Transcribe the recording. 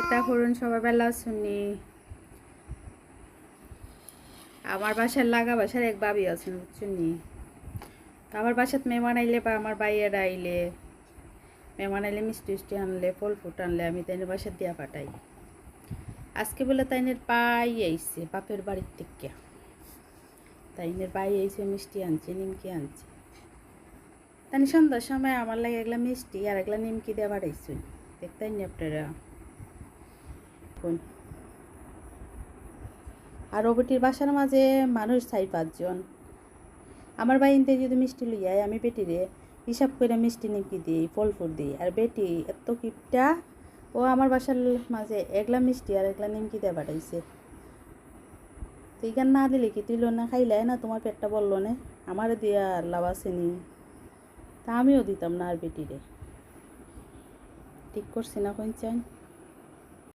কিতা করুন সবাই বেলা শুনি আমার বাসার লাগা বাসার এক ভাবি আছেন শুনি আমার বাসাত মেহমান আইলে বা আমার বাইয়েরা আইলে মেহমান আইলে মিষ্টি মিষ্টি আনলে ফল ফুট আনলে আমি তাইনের বাসার দিয়া পাঠাই। আজকে বলে তাইনের পাই আইছে বাপের বাড়ির থেকে, তাইনের বাই আইছে মিষ্টি আনছে নিমকি আনছে। তাই সন্ধ্যার সময় আমার লাগে এগুলা মিষ্টি আর এগুলা নিমকি দিয়ে পাঠাইছুন দেখতেই নি আপনারা। আর ওবটির বাসার মাঝে মানুষ 4-5 জন। আমার বাইনতে যদি মিষ্টি লইয়াই আমি বেটিরে হিসাব করে মিষ্টি নিমকি দিই ফল ফুল দিই, আর বেটি এত কিপটা ও আমার বাসার মাঝে এগলা মিষ্টি আর এগলা নিমকি দিয়ে পাঠাইছে। তুই গান না দিলে কি তুই না খাইলে না তোমার পেটটা বললো না আমার দিয়া লাভ আসেনি, তা আমিও দিতাম না আর বেটিরে। ঠিক করছি না কোন চাই।